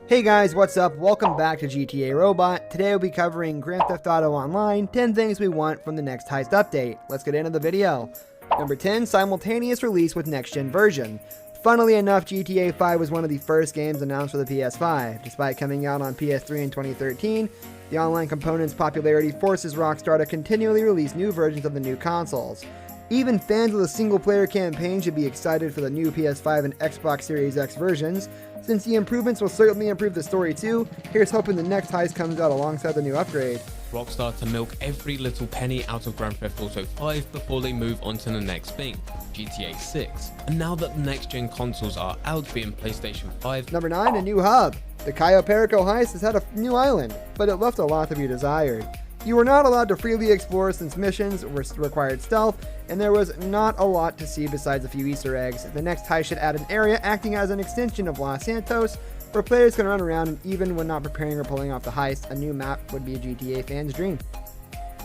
Hey guys, what's up? Welcome back to GTA Robot. Today we'll be covering Grand Theft Auto Online, 10 things we want from the next heist update. Let's get into the video. Number 10, simultaneous release with next-gen version. Funnily enough, GTA 5 was one of the first games announced for the PS5. Despite coming out on PS3 in 2013, the online component's popularity forces Rockstar to continually release new versions of the new consoles. Even fans of the single-player campaign should be excited for the new PS5 and Xbox Series X versions. Since the improvements will certainly improve the story too, here's hoping the next heist comes out alongside the new upgrade. Rockstar to milk every little penny out of Grand Theft Auto 5 before they move on to the next thing, GTA 6. And now that the next-gen consoles are out, being PlayStation 5. Number 9, a new hub. The Cayo Perico heist has had a new island, but it left a lot to be desired. You were not allowed to freely explore since missions required stealth, and there was not a lot to see besides a few Easter eggs. The next heist should add an area acting as an extension of Los Santos, where players can run around, and even when not preparing or pulling off the heist, a new map would be a GTA fan's dream.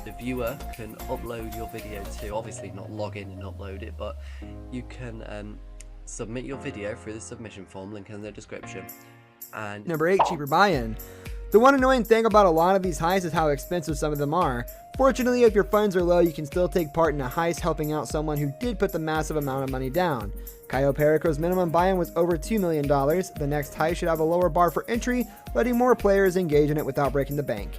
The viewer can upload your video to, obviously not log in and upload it, but you can submit your video through the submission form, link in the description. And Number 8, cheaper buy-in. The one annoying thing about a lot of these heists is how expensive some of them are. Fortunately, if your funds are low, you can still take part in a heist helping out someone who did put the massive amount of money down. Cayo Perico's minimum buy-in was over $2 million. The next heist should have a lower bar for entry, letting more players engage in it without breaking the bank.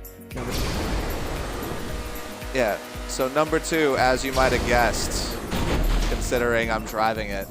Yeah, so number 2, as you might have guessed, considering I'm driving it.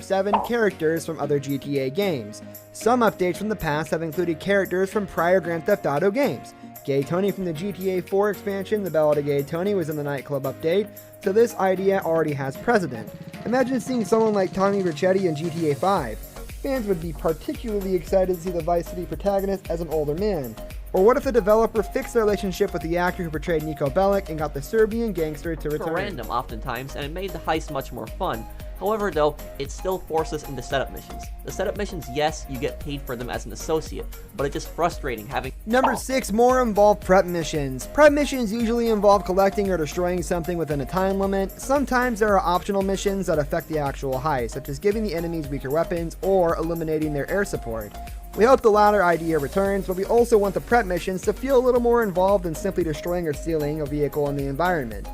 7, characters from other GTA games. Some updates from the past have included characters from prior Grand Theft Auto games. Gay Tony from the GTA 4 expansion, The Ballad of Gay Tony, was in the nightclub update, so this idea already has precedent. Imagine seeing someone like Tommy Ricchetti in GTA 5. Fans would be particularly excited to see the Vice City protagonist as an older man. Or what if the developer fixed their relationship with the actor who portrayed Niko Bellic and got the Serbian gangster to return? Random oftentimes, and it made the heist much more fun. However though, it still forces into setup missions. The setup missions, yes, you get paid for them as an associate, but it's just frustrating having... Number 6, more involved prep missions. Prep missions usually involve collecting or destroying something within a time limit. Sometimes there are optional missions that affect the actual heist, such as giving the enemies weaker weapons or eliminating their air support. We hope the latter idea returns, but we also want the prep missions to feel a little more involved than simply destroying or stealing a vehicle in the environment.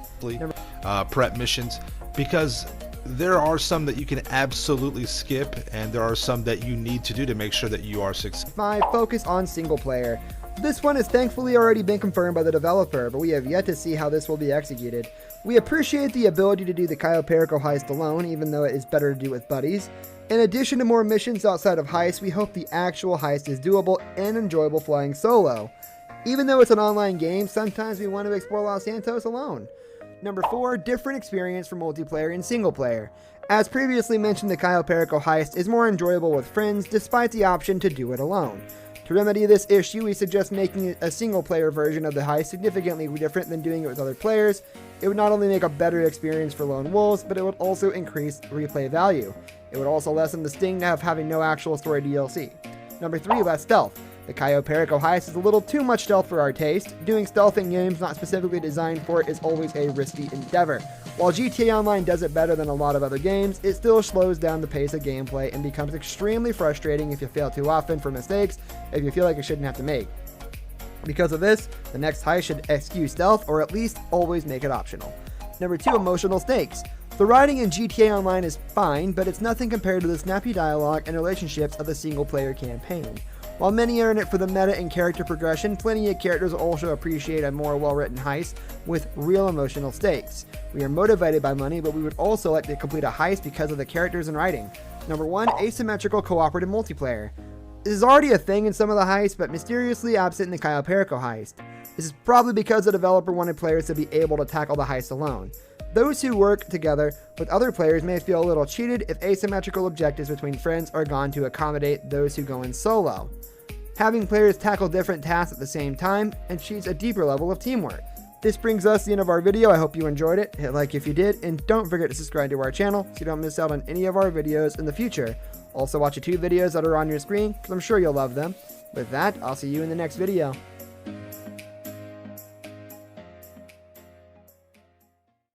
Prep missions, because there are some that you can absolutely skip, and there are some that you need to do to make sure that you are successful. 5, focus on single player. This one has thankfully already been confirmed by the developer, but we have yet to see how this will be executed. We appreciate the ability to do the Cayo Perico heist alone, even though it is better to do with buddies. In addition to more missions outside of heist, we hope the actual heist is doable and enjoyable flying solo. Even though it's an online game, sometimes we want to explore Los Santos alone. Number 4, different experience for multiplayer and single player. As previously mentioned, the Cayo Perico heist is more enjoyable with friends, despite the option to do it alone. To remedy this issue, we suggest making a single player version of the heist significantly different than doing it with other players. It would not only make a better experience for lone wolves, but it would also increase replay value. It would also lessen the sting of having no actual story DLC. Number 3, less stealth. The Cayo Perico heist is a little too much stealth for our taste. Doing stealth in games not specifically designed for it is always a risky endeavor. While GTA Online does it better than a lot of other games, it still slows down the pace of gameplay and becomes extremely frustrating if you fail too often for mistakes if you feel like you shouldn't have to make. Because of this, the next heist should eschew stealth, or at least always make it optional. Number 2, emotional stakes. The writing in GTA Online is fine, but it's nothing compared to the snappy dialogue and relationships of the single-player campaign. While many are in it for the meta and character progression, plenty of characters also appreciate a more well-written heist with real emotional stakes. We are motivated by money, but we would also like to complete a heist because of the characters and writing. Number 1, asymmetrical cooperative multiplayer. This is already a thing in some of the heists, but mysteriously absent in the Cayo Perico heist. This is probably because the developer wanted players to be able to tackle the heist alone. Those who work together with other players may feel a little cheated if asymmetrical objectives between friends are gone to accommodate those who go in solo. Having players tackle different tasks at the same time achieves a deeper level of teamwork. This brings us to the end of our video. I hope you enjoyed it. Hit like if you did, and don't forget to subscribe to our channel so you don't miss out on any of our videos in the future. Also watch the 2 videos that are on your screen, because I'm sure you'll love them. With that, I'll see you in the next video.